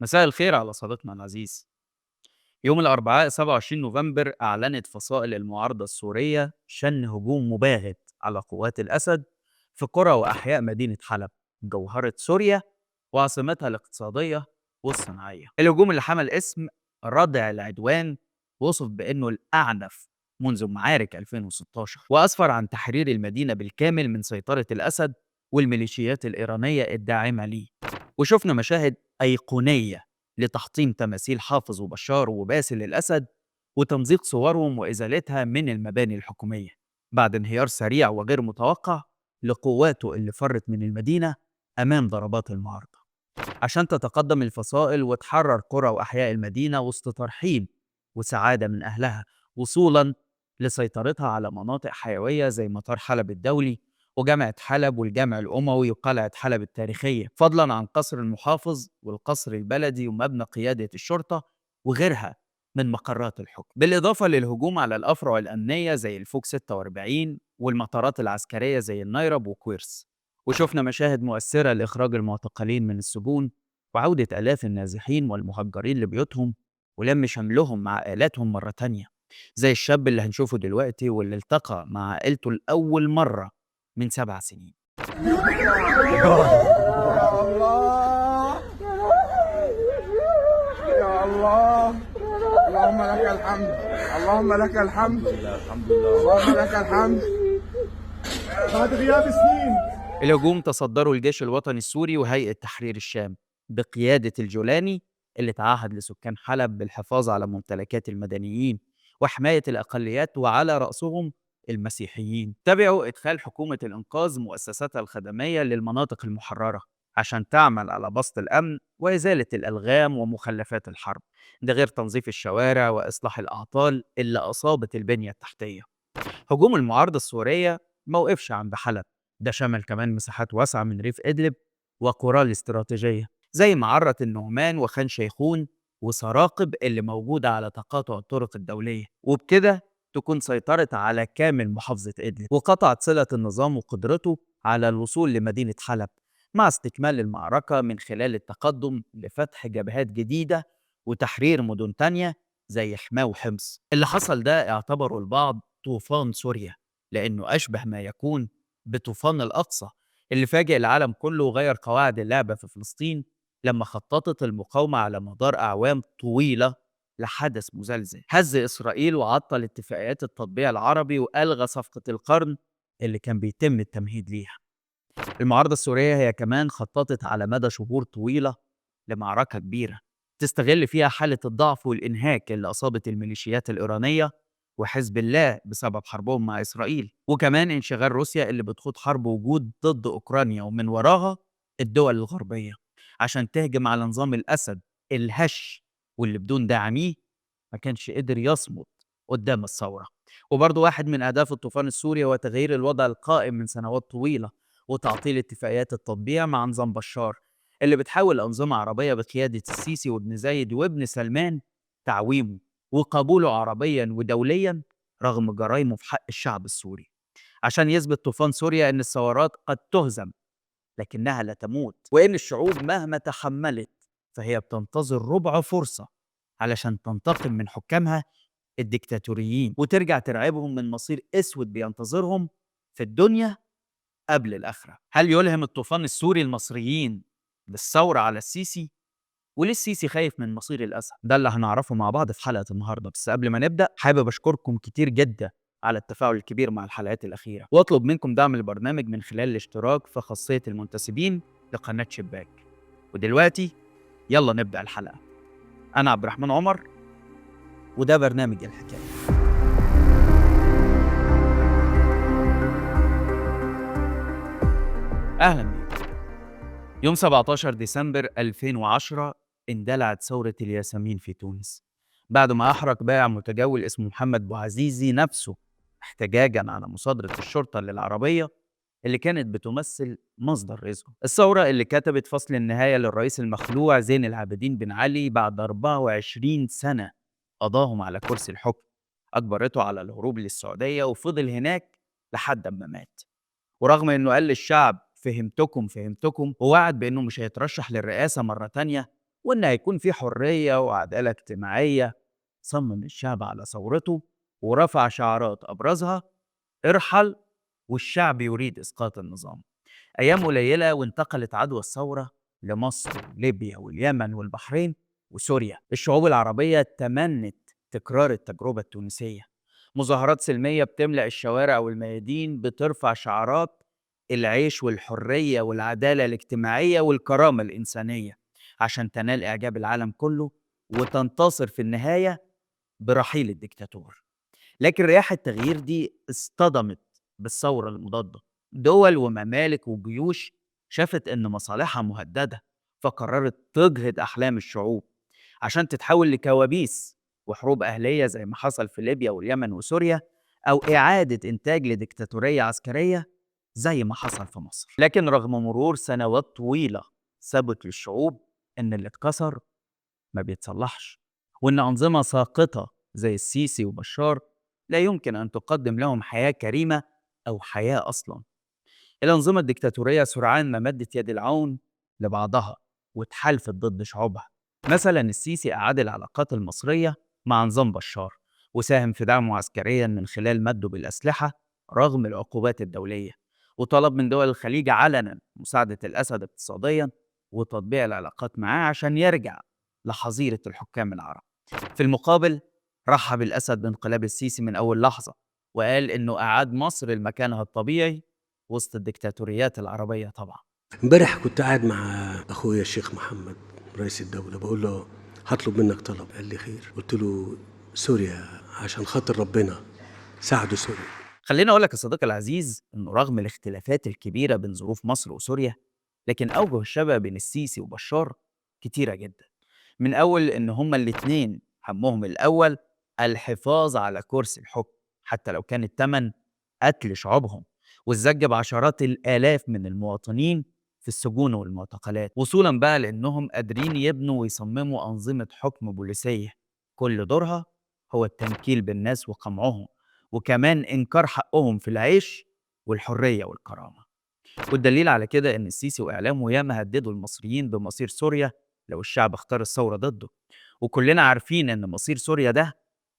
مساء الخير على صديقنا العزيز. يوم الأربعاء 27 نوفمبر أعلنت فصائل المعارضة السورية شن هجوم مباغت على قوات الأسد في قرى وأحياء مدينة حلب جوهرة سوريا وعاصمتها الاقتصادية والصناعية. الهجوم اللي حمل اسم ردع العدوان وصف بأنه الأعنف منذ معارك 2016 وأسفر عن تحرير المدينة بالكامل من سيطرة الأسد والميليشيات الإيرانية الداعمة ليه. وشفنا مشاهد أيقونية لتحطيم تماثيل حافظ وبشار وباسل الأسد وتمزيق صورهم وإزالتها من المباني الحكومية بعد انهيار سريع وغير متوقع لقواته اللي فرت من المدينة أمام ضربات المعارضة عشان تتقدم الفصائل وتحرر قرى وأحياء المدينة وسط ترحيب وسعادة من أهلها وصولا لسيطرتها على مناطق حيوية زي مطار حلب الدولي وجامعة حلب والجامع الأموي وقلعة حلب التاريخية، فضلا عن قصر المحافظ والقصر البلدي ومبنى قيادة الشرطة وغيرها من مقرات الحكم، بالإضافة للهجوم على الأفرع الأمنية زي الفوك 46 والمطارات العسكرية زي النيرب وكويرس. وشفنا مشاهد مؤثرة لإخراج المعتقلين من السجون وعودة آلاف النازحين والمهجرين لبيوتهم ولم شملهم مع آلاتهم مرة تانية، زي الشاب اللي هنشوفه دلوقتي واللي التقى مع عائلته لأول مرة من 7 سنين. يا الله يا الله. اللهم لك الحمد، اللهم لك الحمد، اللهم لك الحمد بعد غياب سنين. الهجوم تصدره الجيش الوطني السوري وهيئة تحرير الشام بقيادة الجولاني اللي تعهد لسكان حلب بالحفاظ على ممتلكات المدنيين وحماية الأقليات وعلى رأسهم المسيحيين. تبعوا إدخال حكومة الإنقاذ مؤسساتها الخدمية للمناطق المحررة عشان تعمل على بسط الأمن وإزالة الألغام ومخلفات الحرب، ده غير تنظيف الشوارع وإصلاح الأعطال اللي أصابت البنية التحتية. هجوم المعارضة السورية ما وقفش عند حلب، ده شمل كمان مساحات واسعة من ريف إدلب وقرى الاستراتيجية زي معرة النعمان وخان شيخون وسراقب اللي موجودة على تقاطع الطرق الدولية، وبكده تكون سيطرت على كامل محافظة إدلب وقطعت صلة النظام وقدرته على الوصول لمدينة حلب، مع استكمال المعركة من خلال التقدم لفتح جبهات جديدة وتحرير مدن تانية زي حماة وحمص. اللي حصل ده اعتبره البعض طوفان سوريا لأنه أشبه ما يكون بطوفان الأقصى اللي فاجئ العالم كله وغير قواعد اللعبة في فلسطين لما خططت المقاومة على مدار أعوام طويلة لحدث مزلزل هز إسرائيل وعطل اتفاقيات التطبيع العربي وألغى صفقة القرن اللي كان بيتم التمهيد ليها. المعارضة السورية هي كمان خططت على مدى شهور طويلة لمعركة كبيرة تستغل فيها حالة الضعف والإنهاك اللي أصابت الميليشيات الإيرانية وحزب الله بسبب حربهم مع إسرائيل، وكمان انشغال روسيا اللي بتخوض حرب وجود ضد أوكرانيا ومن وراها الدول الغربية عشان تهجم على نظام الأسد الهش واللي بدون داعميه ما كانش قدر يصمد قدام الثورة. وبرضه واحد من أهداف الطوفان السوري هو تغيير الوضع القائم من سنوات طويلة وتعطيل اتفاقيات التطبيع مع نظام بشار اللي بتحاول أنظمة عربية بقيادة السيسي وابن زايد وابن سلمان تعويمه وقبوله عربيا ودوليا رغم جرائمه في حق الشعب السوري، عشان يثبت طوفان سوريا أن الثورات قد تهزم لكنها لا تموت، وإن الشعوب مهما تحملت فهي بتنتظر ربع فرصة علشان تنتقم من حكامها الديكتاتوريين وترجع ترعبهم من مصير أسود بينتظرهم في الدنيا قبل الآخرة. هل يلهم الطوفان السوري المصريين بالثورة على السيسي؟ وليه السيسي خايف من مصير الأسد؟ ده اللي هنعرفه مع بعض في حلقة النهاردة، بس قبل ما نبدأ حابب أشكركم كتير جدا على التفاعل الكبير مع الحلقات الأخيرة، وأطلب منكم دعم البرنامج من خلال الاشتراك في خاصية المنتسبين لقناة شباك. ودلوقتي يلا نبدأ الحلقة. أنا عبد الرحمن عمر وده برنامج الحكاية. أهلا بيكم. يوم 17 ديسمبر 2010 اندلعت ثورة الياسمين في تونس بعد ما أحرق بائع متجول اسمه محمد بوعزيزي نفسه احتجاجا على مصادرة الشرطة للعربية اللي كانت بتمثل مصدر رزقه. الثورة اللي كتبت فصل النهاية للرئيس المخلوع زين العابدين بن علي بعد 24 سنة قضاهم على كرسي الحكم أجبرته على الهروب للسعودية وفضل هناك لحد ما مات. ورغم انه قال للشعب فهمتكم ووعد بانه مش هيترشح للرئاسة مرة تانية، وإن هيكون في حرية وعدالة اجتماعية. صمم الشعب على ثورته ورفع شعارات أبرزها ارحل والشعب يريد إسقاط النظام. أيام قليلة وانتقلت عدوى الثورة لمصر وليبيا واليمن والبحرين وسوريا. الشعوب العربية تمنت تكرار التجربة التونسية. مظاهرات سلمية بتملأ الشوارع والميادين بترفع شعارات العيش والحرية والعدالة الاجتماعية والكرامة الإنسانية عشان تنال إعجاب العالم كله وتنتصر في النهاية برحيل الدكتاتور. لكن رياح التغيير دي اصطدمت بالثورة المضادة. دول وممالك وجيوش شافت إن مصالحها مهددة، فقررت تجهض أحلام الشعوب عشان تتحول لكوابيس وحروب أهلية زي ما حصل في ليبيا واليمن وسوريا، أو إعادة إنتاج لديكتاتورية عسكرية زي ما حصل في مصر. لكن رغم مرور سنوات طويلة ثبت للشعوب إن اللي اتكسر ما بيتصلحش، وإن أنظمة ساقطة زي السيسي وبشار لا يمكن أن تقدم لهم حياة كريمة أو حياة أصلا. الأنظمة الديكتاتورية سرعان ما مدت يد العون لبعضها واتحالفت ضد شعوبها. مثلا السيسي أعاد العلاقات المصرية مع نظام بشار وساهم في دعمه عسكريا من خلال مده بالأسلحة رغم العقوبات الدولية، وطلب من دول الخليج علنا مساعدة الأسد اقتصاديا وتطبيع العلاقات معاه عشان يرجع لحظيرة الحكام العرب. في المقابل رحب الأسد بانقلاب السيسي من أول لحظة وقال إنه أعاد مصر لمكانها الطبيعي وسط الدكتاتوريات العربية طبعا. امبارح كنت قاعد مع اخويا الشيخ محمد رئيس الدولة، بقول له هطلب منك طلب. قال لي خير. قلت له سوريا عشان خاطر ربنا ساعدوا سوريا. خليني أقول لك يا صديقي العزيز إنه رغم الاختلافات الكبيرة بين ظروف مصر وسوريا، لكن أوجه الشبه بين السيسي وبشار كتيرة جدا. من أول إن هما الاتنين همهم الأول الحفاظ على كرسي الحكم حتى لو كان التمن قتل شعوبهم والزج بعشرات الآلاف من المواطنين في السجون والمعتقلات، وصولا بقى لأنهم قادرين يبنوا ويصمموا أنظمة حكم بوليسية كل دورها هو التنكيل بالناس وقمعهم، وكمان إنكار حقهم في العيش والحرية والكرامة. والدليل على كده إن السيسي وإعلامه ياما هددوا المصريين بمصير سوريا لو الشعب اختار الثورة ضده، وكلنا عارفين إن مصير سوريا ده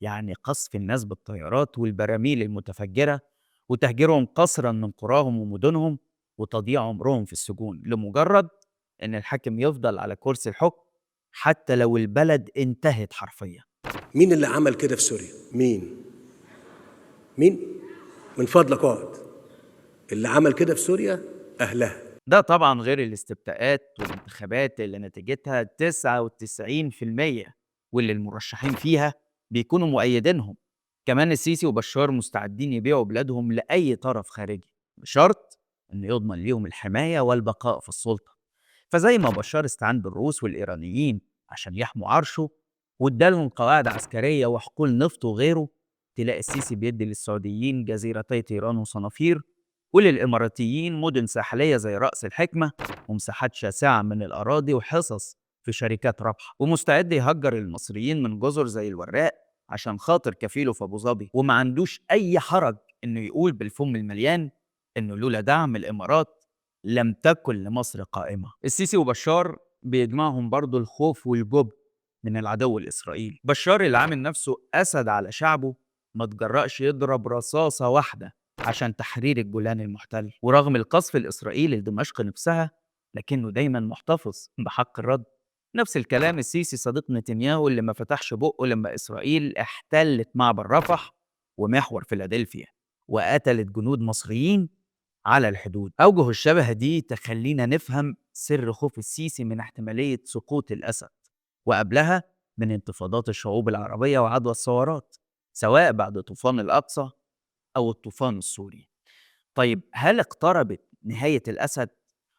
يعني قصف الناس بالطيارات والبراميل المتفجرة وتهجيرهم قسرا من قراهم ومدنهم وتضييع عمرهم في السجون لمجرد إن الحاكم يفضل على كرسي الحكم حتى لو البلد انتهت حرفيا. مين اللي عمل كده في سوريا؟ مين؟ من فضلك اقعد. اللي عمل كده في سوريا اهلها. ده طبعا غير الاستفتاءات والانتخابات اللي نتيجتها 99% واللي المرشحين فيها بيكونوا مؤيدينهم. كمان السيسي وبشار مستعدين يبيعوا بلادهم لأي طرف خارجي بشرط إنه يضمن ليهم الحماية والبقاء في السلطة. فزي ما بشار استعان بالروس والإيرانيين عشان يحموا عرشه وادالهم قواعد عسكرية وحقول نفط وغيره، تلاقي السيسي بيدي للسعوديين جزيرتي طيران وصنافير وللإماراتيين مدن ساحلية زي رأس الحكمة ومساحات شاسعة من الأراضي وحصص في شركات رابحة، ومستعد يهجر المصريين من جزر زي الوراق عشان خاطر كفيله في أبو ظبي، وما عندوش أي حرج إنه يقول بالفم المليان إنه لولا دعم الإمارات لم تكن لمصر قائمة. السيسي وبشار بيجمعهم برضو الخوف والجبن من العدو الإسرائيلي. بشار اللي عامل نفسه أسد على شعبه ما تجرأش يضرب رصاصة واحدة عشان تحرير الجولان المحتل، ورغم القصف الإسرائيلي لدمشق نفسها لكنه دايما محتفظ بحق الرد. نفس الكلام السيسي صديق نتنياهو اللي ما فتحش بقه لما إسرائيل احتلت معبر رفح ومحور فيلادلفيا وقتلت جنود مصريين على الحدود. أوجه الشبه دي تخلينا نفهم سر خوف السيسي من احتمالية سقوط الأسد وقبلها من انتفاضات الشعوب العربية وعدوى الثورات سواء بعد طوفان الأقصى أو الطوفان السوري. طيب هل اقتربت نهاية الأسد؟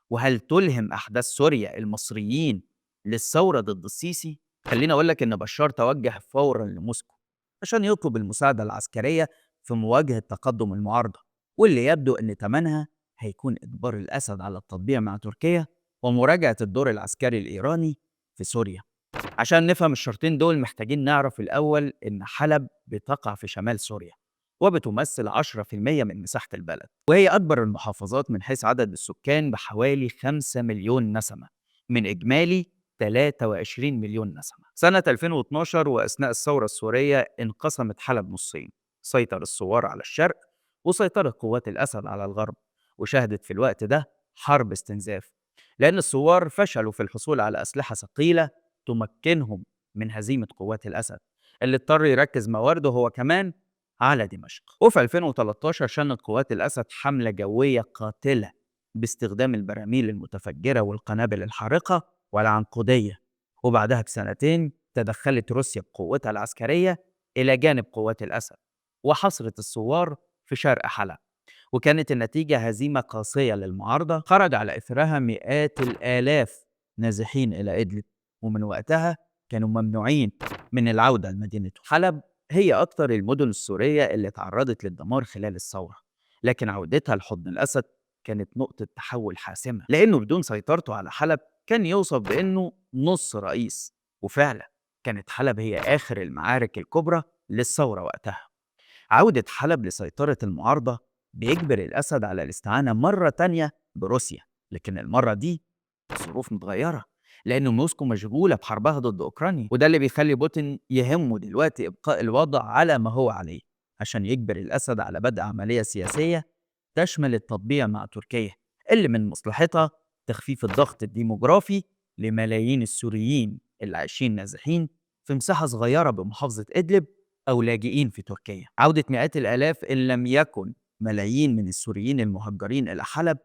وهل تلهم أحداث سوريا المصريين للثورة ضد السيسي؟ خليني أقول لك إن بشار توجه فورا لموسكو عشان يطلب المساعدة العسكرية في مواجهة تقدم المعارضة، واللي يبدو إن تمنها هيكون إجبار الأسد على التطبيع مع تركيا ومراجعة الدور العسكري الإيراني في سوريا. عشان نفهم الشرطين دول محتاجين نعرف الأول إن حلب بتقع في شمال سوريا وبتمثل 10% من مساحة البلد، وهي أكبر المحافظات من حيث عدد السكان بحوالي 5 مليون نسمة من إجمالي 23 مليون نسمة. سنة 2012 وأثناء الثورة السورية انقسمت حلب نصين، سيطر الثوار على الشرق وسيطرت قوات الأسد على الغرب، وشهدت في الوقت ده حرب استنزاف، لأن الثوار فشلوا في الحصول على أسلحة ثقيلة تمكنهم من هزيمة قوات الأسد، اللي اضطر يركز موارده هو كمان على دمشق. وفي 2013 شنت قوات الأسد حملة جوية قاتلة باستخدام البراميل المتفجرة والقنابل الحارقة والعنقودية، وبعدها بسنتين تدخلت روسيا بقوتها العسكرية إلى جانب قوات الأسد وحصرت الثوار في شرق حلب، وكانت النتيجة هزيمة قاسية للمعارضة خرج على إثرها مئات الآلاف نازحين إلى إدلب، ومن وقتها كانوا ممنوعين من العودة لمدينتهم. حلب هي أكثر المدن السورية اللي تعرضت للدمار خلال الثورة، لكن عودتها لحضن الأسد كانت نقطة تحول حاسمة، لأنه بدون سيطرته على حلب كان يوصف بأنه نص رئيس، وفعلا كانت حلب هي آخر المعارك الكبرى للثورة وقتها. عودة حلب لسيطرة المعارضة بيجبر الأسد على الاستعانة مرة تانية بروسيا، لكن المرة دي الظروف متغيرة، لأن موسكو مشغولة بحربها ضد أوكرانيا، وده اللي بيخلي بوتين يهمه دلوقتي إبقاء الوضع على ما هو عليه عشان يجبر الأسد على بدء عملية سياسية تشمل التطبيع مع تركيا، اللي من مصلحتها تخفيف الضغط الديموغرافي لملايين السوريين اللي عايشين نازحين في مساحة صغيرة بمحافظة إدلب أو لاجئين في تركيا. عودة مئات الآلاف إن لم يكن ملايين من السوريين المهجرين إلى حلب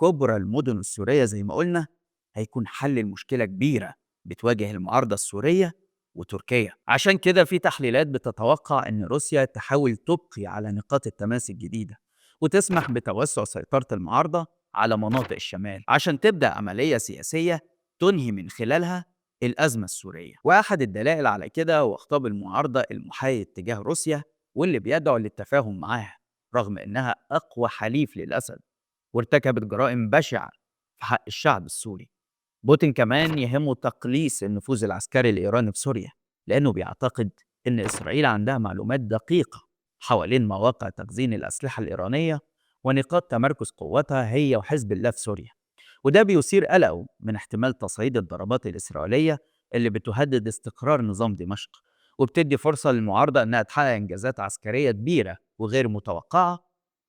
كبرى المدن السورية زي ما قلنا هيكون حل المشكلة كبيرة بتواجه المعارضة السورية وتركيا. عشان كده في تحليلات بتتوقع أن روسيا تحاول تبقي على نقاط التماس الجديدة وتسمح بتوسع سيطرة المعارضة على مناطق الشمال عشان تبدأ عملية سياسية تنهي من خلالها الأزمة السورية. وأحد الدلائل على كده هو خطاب المعارضة المحايد تجاه روسيا واللي بيدعو للتفاهم معاها رغم أنها أقوى حليف للأسد وارتكبت جرائم بشعة في حق الشعب السوري. بوتين كمان يهمه تقليص النفوذ العسكري الإيراني في سوريا، لأنه بيعتقد أن إسرائيل عندها معلومات دقيقة حوالين مواقع تخزين الأسلحة الإيرانية ونقاط تمركز قوتها هي وحزب الله في سوريا، وده بيثير قلقه من احتمال تصعيد الضربات الإسرائيلية اللي بتهدد استقرار نظام دمشق، وبتدي فرصة للمعارضة أنها تحقق إنجازات عسكرية كبيرة وغير متوقعة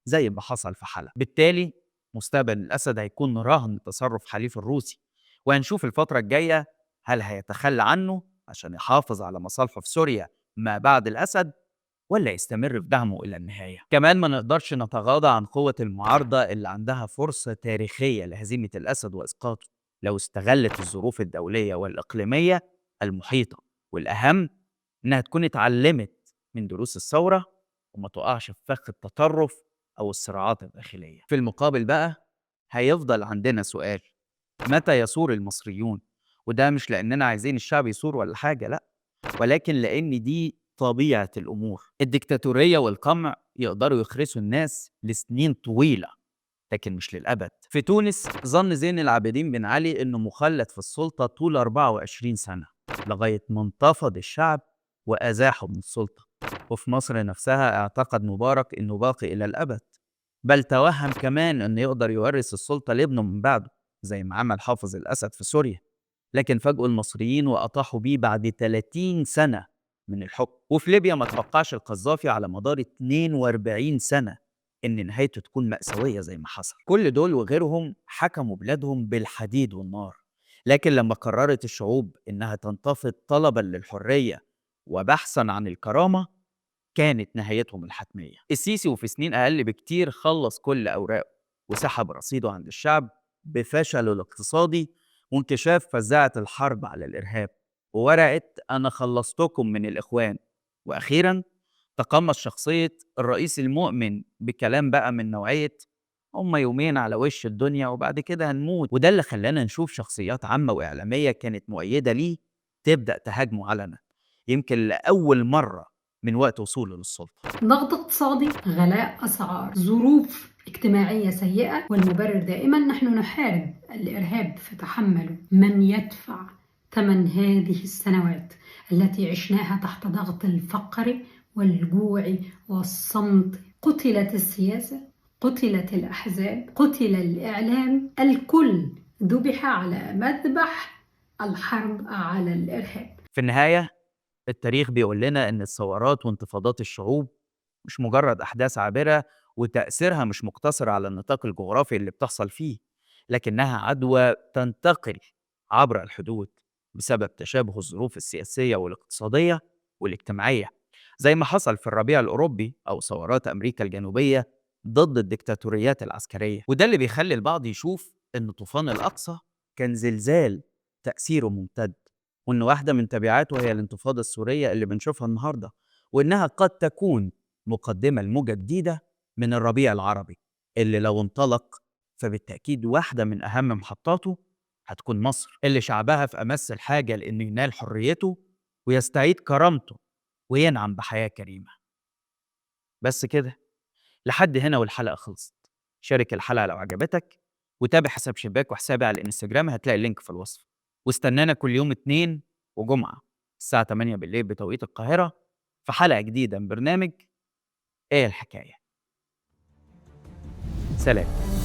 زي ما حصل في حلب. بالتالي مستقبل الأسد هيكون رهن تصرف حليف الروسي، وهنشوف الفترة الجاية هل هيتخلى عنه عشان يحافظ على مصالحه في سوريا ما بعد الأسد ولا يستمر في دعمه إلى النهاية. كمان ما نقدرش نتغاضى عن قوة المعارضة اللي عندها فرصة تاريخية لهزيمة الأسد وإسقاطه لو استغلت الظروف الدولية والإقليمية المحيطة، والأهم إنها تكون اتعلمت من دروس الثورة وما تقعش في فخ التطرف أو الصراعات الداخلية. في المقابل بقى هيفضل عندنا سؤال: متى يثور المصريون؟ وده مش لأننا عايزين الشعب يثور ولا حاجة، لأ، ولكن لأن دي طبيعة الأمور. الديكتاتورية والقمع يقدروا يخرسوا الناس لسنين طويلة لكن مش للأبد. في تونس ظن زين العابدين بن علي إنه مخلد في السلطة طول 24 سنة لغاية ما انتفض الشعب وأزاحه من السلطة. وفي مصر نفسها اعتقد مبارك إنه باقي إلى الأبد، بل توهم كمان إنه يقدر يورث السلطة لابنه من بعده زي ما عمل حافظ الأسد في سوريا، لكن فاجئوا المصريين وأطاحوا بيه بعد 30 سنة من الحكم. وفي ليبيا ما توقعش القذافي على مدار 42 سنة إن نهايته تكون مأساوية زي ما حصل. كل دول وغيرهم حكموا بلادهم بالحديد والنار، لكن لما قررت الشعوب إنها تنتفض طلبا للحرية وبحثا عن الكرامة كانت نهايتهم الحتمية. السيسي وفي سنين أقل بكتير خلص كل أوراقه وسحب رصيده عند الشعب بفشله الاقتصادي وانكشاف فزاعة الحرب على الإرهاب وورقة أنا خلصتكم من الإخوان. وأخيراً تقمص شخصية الرئيس المؤمن بكلام بقى من نوعية هم يومين على وش الدنيا وبعد كده هنموت، وده اللي خلانا نشوف شخصيات عامة وإعلامية كانت مؤيدة ليه تبدأ تهاجمه علنا يمكن لأول مرة من وقت وصوله للسلطة. ضغط اقتصادي، غلاء أسعار، ظروف اجتماعية سيئة، والمبرر دائما نحن نحارب الإرهاب فتحملوا من يدفع ثمن هذه السنوات التي عشناها تحت ضغط الفقر والجوع والصمت. قتلت السياسة، قتلت الأحزاب، قتل الإعلام، الكل ذبح على مذبح الحرب على الإرهاب. في النهاية التاريخ بيقول لنا إن الثورات وانتفاضات الشعوب مش مجرد أحداث عابرة، وتأثيرها مش مقتصر على النطاق الجغرافي اللي بتحصل فيه، لكنها عدوى تنتقل عبر الحدود بسبب تشابه الظروف السياسية والاقتصادية والاجتماعية، زي ما حصل في الربيع الأوروبي أو ثورات أمريكا الجنوبية ضد الدكتاتوريات العسكرية. وده اللي بيخلي البعض يشوف إن طوفان الأقصى كان زلزال تأثيره ممتد، وإن واحدة من تبعاته هي الانتفاضة السورية اللي بنشوفها النهاردة، وإنها قد تكون مقدمة لموجة جديدة من الربيع العربي اللي لو انطلق فبالتأكيد واحدة من أهم محطاته هتكون مصر، اللي شعبها في أمس الحاجة لأنه ينال حريته ويستعيد كرامته وينعم بحياة كريمة. بس كده، لحد هنا والحلقة خلصت. شارك الحلقة لو عجبتك، وتابع حساب شباك وحسابي على الانستجرام، هتلاقي اللينك في الوصف. واستنانا كل يوم اثنين وجمعة الساعة 8 بالليل بتوقيت القاهرة في حلقة جديدة من برنامج ايه الحكاية. سلام.